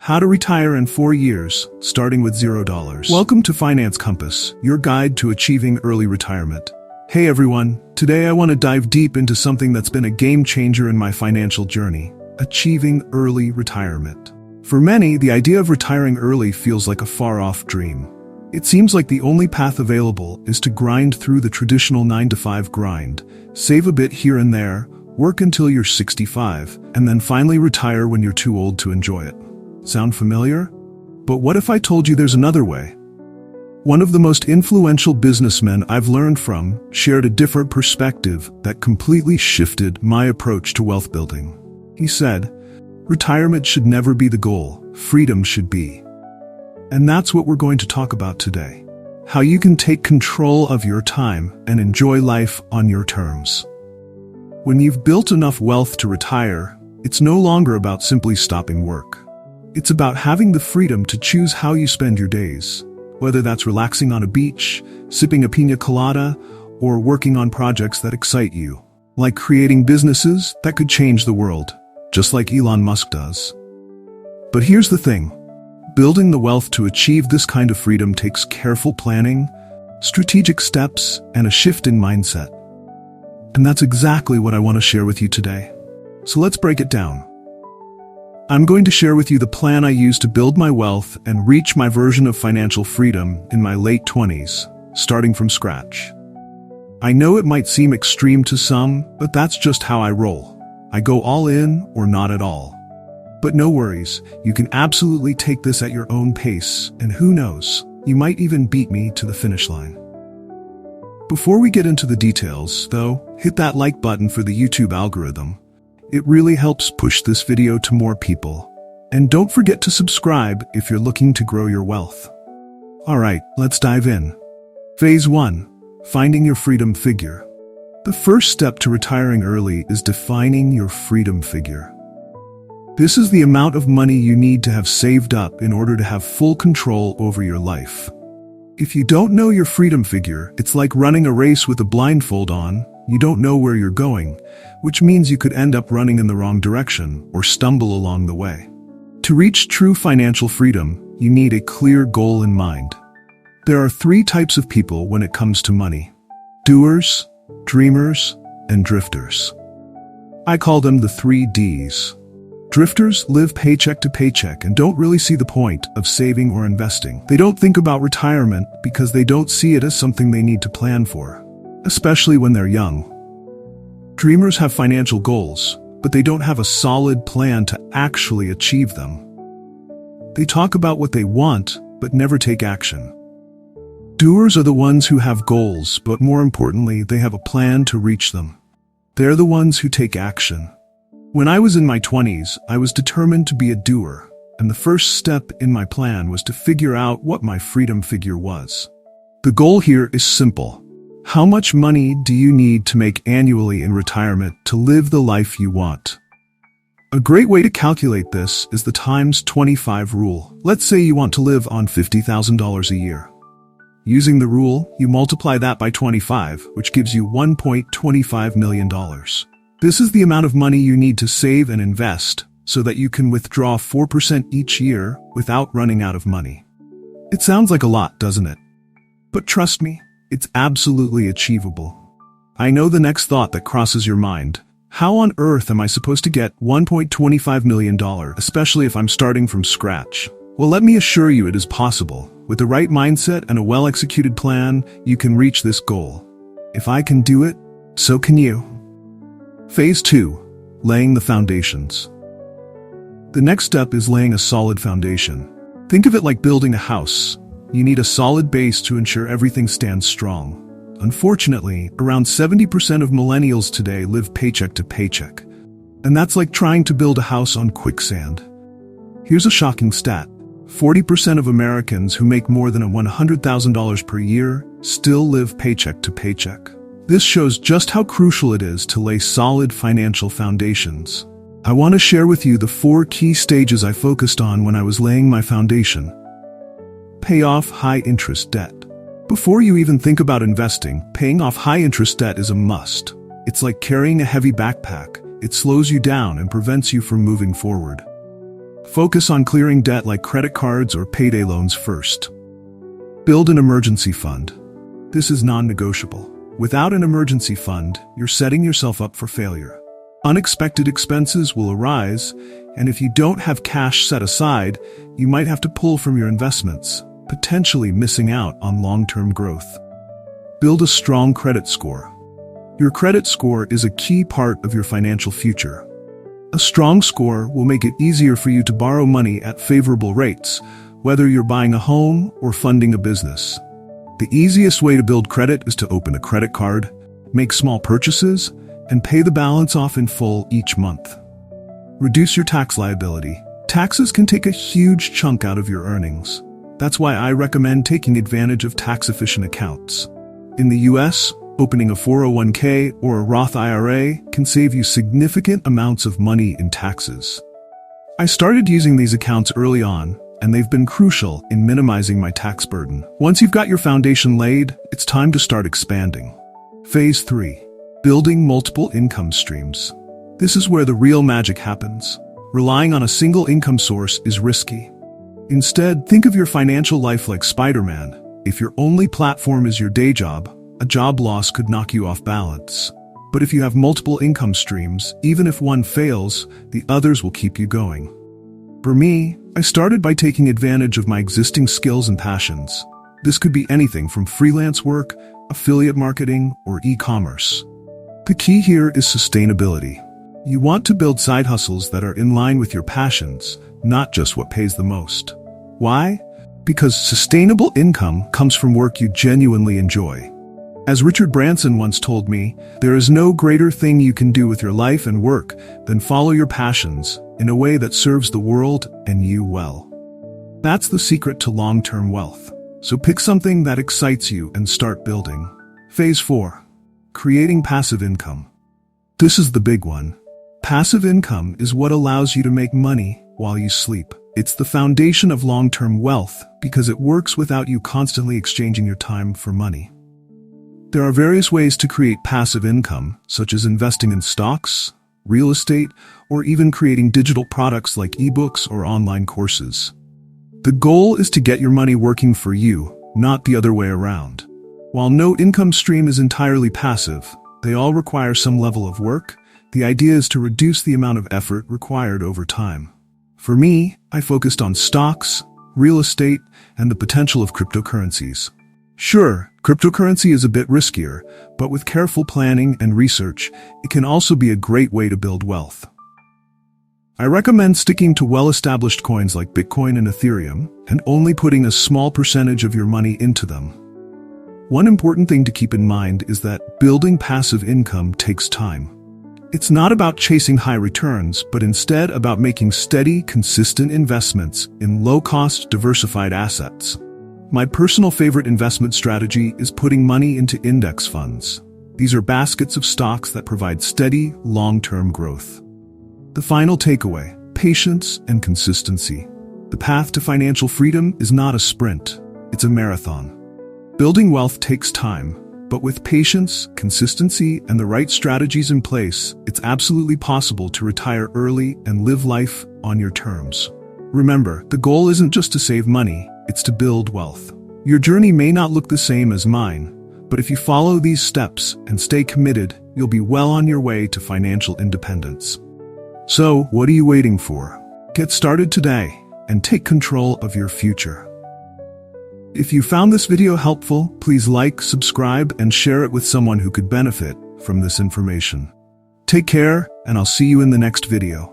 How to retire in 4 years, starting with $0. Welcome to Finance Compass, your guide to achieving early retirement. Hey everyone, today I want to dive deep into something that's been a game changer in my financial journey: achieving early retirement. For many, the idea of retiring early feels like a far-off dream. It seems like the only path available is to grind through the traditional 9-to-5 grind, save a bit here and there, work until you're 65, and then finally retire when you're too old to enjoy it. Sound familiar? But what if I told you there's another way? One of the most influential businessmen I've learned from shared a different perspective that completely shifted my approach to wealth building. He said, "Retirement should never be the goal, freedom should be." And that's what we're going to talk about today. How you can take control of your time and enjoy life on your terms. When you've built enough wealth to retire, it's no longer about simply stopping work. It's about having the freedom to choose how you spend your days, whether that's relaxing on a beach, sipping a piña colada, or working on projects that excite you, like creating businesses that could change the world, just like Elon Musk does. But here's the thing. Building the wealth to achieve this kind of freedom takes careful planning, strategic steps, and a shift in mindset. And that's exactly what I want to share with you today. So let's break it down. I'm going to share with you the plan I used to build my wealth and reach my version of financial freedom in my late 20s, starting from scratch. I know it might seem extreme to some, but that's just how I roll. I go all in or not at all. But no worries, you can absolutely take this at your own pace, and who knows, you might even beat me to the finish line. Before we get into the details, though, hit that like button for the YouTube algorithm. It really helps push this video to more people. And don't forget to subscribe if you're looking to grow your wealth. Alright, let's dive in. Phase 1. Finding your freedom figure. The first step to retiring early is defining your freedom figure. This is the amount of money you need to have saved up in order to have full control over your life. If you don't know your freedom figure, it's like running a race with a blindfold on. You don't know where you're going, which means you could end up running in the wrong direction or stumble along the way. To reach true financial freedom, you need a clear goal in mind. There are 3 types of people when it comes to money: doers, dreamers, and drifters. I call them the 3 Ds. Drifters live paycheck to paycheck and don't really see the point of saving or investing. They don't think about retirement because they don't see it as something they need to plan for, especially when they're young. Dreamers have financial goals, but they don't have a solid plan to actually achieve them. They talk about what they want, but never take action. Doers are the ones who have goals, but more importantly, they have a plan to reach them. They're the ones who take action. When I was in my 20s, I was determined to be a doer, and the first step in my plan was to figure out what my freedom figure was. The goal here is simple. How much money do you need to make annually in retirement to live the life you want? A great way to calculate this is the times 25 rule. Let's say you want to live on $50,000 a year. Using the rule, you multiply that by 25, which gives you $1.25 million. This is the amount of money you need to save and invest so that you can withdraw 4% each year without running out of money. It sounds like a lot, doesn't it? But trust me, it's absolutely achievable. I know the next thought that crosses your mind. How on earth am I supposed to get $1.25 million, especially if I'm starting from scratch? Well, let me assure you it is possible. With the right mindset and a well-executed plan, you can reach this goal. If I can do it, so can you. Phase 2. Laying the foundations. The next step is laying a solid foundation. Think of it like building a house. You need a solid base to ensure everything stands strong. Unfortunately, around 70% of millennials today live paycheck to paycheck. And that's like trying to build a house on quicksand. Here's a shocking stat. 40% of Americans who make more than $100,000 per year still live paycheck to paycheck. This shows just how crucial it is to lay solid financial foundations. I want to share with you the 4 key stages I focused on when I was laying my foundation. Pay off high-interest debt. Before you even think about investing, paying off high-interest debt is a must. It's like carrying a heavy backpack. It slows you down and prevents you from moving forward. Focus on clearing debt like credit cards or payday loans first. Build an emergency fund. This is non-negotiable. Without an emergency fund, you're setting yourself up for failure. Unexpected expenses will arise, and if you don't have cash set aside, you might have to pull from your investments, potentially missing out on long-term growth. Build a strong credit score. Your credit score is a key part of your financial future. A strong score will make it easier for you to borrow money at favorable rates, whether you're buying a home or funding a business. The easiest way to build credit is to open a credit card, make small purchases, and pay the balance off in full each month. Reduce your tax liability. Taxes can take a huge chunk out of your earnings. That's why I recommend taking advantage of tax-efficient accounts. In the US, opening a 401k or a Roth IRA can save you significant amounts of money in taxes. I started using these accounts early on, and they've been crucial in minimizing my tax burden. Once you've got your foundation laid, it's time to start expanding. Phase 3. Building multiple income streams. This is where the real magic happens. Relying on a single income source is risky. Instead, think of your financial life like Spider-Man. If your only platform is your day job, a job loss could knock you off balance. But if you have multiple income streams, even if one fails, the others will keep you going. For me, I started by taking advantage of my existing skills and passions. This could be anything from freelance work, affiliate marketing, or e-commerce. The key here is sustainability. You want to build side hustles that are in line with your passions, not just what pays the most. Why? Because sustainable income comes from work you genuinely enjoy. As Richard Branson once told me, there is no greater thing you can do with your life and work than follow your passions in a way that serves the world and you well. That's the secret to long-term wealth. So pick something that excites you and start building. Phase 4. Creating passive income. This is the big one. Passive income is what allows you to make money while you sleep. It's the foundation of long-term wealth because it works without you constantly exchanging your time for money. There are various ways to create passive income, such as investing in stocks, real estate, or even creating digital products like ebooks or online courses. The goal is to get your money working for you, not the other way around. While no income stream is entirely passive, they all require some level of work. The idea is to reduce the amount of effort required over time. For me, I focused on stocks, real estate, and the potential of cryptocurrencies. Sure, cryptocurrency is a bit riskier, but with careful planning and research, it can also be a great way to build wealth. I recommend sticking to well-established coins like Bitcoin and Ethereum, and only putting a small percentage of your money into them. One important thing to keep in mind is that building passive income takes time. It's not about chasing high returns, but instead about making steady, consistent investments in low-cost, diversified assets. My personal favorite investment strategy is putting money into index funds. These are baskets of stocks that provide steady, long-term growth. The final takeaway: patience and consistency. The path to financial freedom is not a sprint, it's a marathon. Building wealth takes time, but with patience, consistency, and the right strategies in place, it's absolutely possible to retire early and live life on your terms. Remember, the goal isn't just to save money, it's to build wealth. Your journey may not look the same as mine, but if you follow these steps and stay committed, you'll be well on your way to financial independence. So, what are you waiting for? Get started today and take control of your future. If you found this video helpful, please like, subscribe, and share it with someone who could benefit from this information. Take care, and I'll see you in the next video.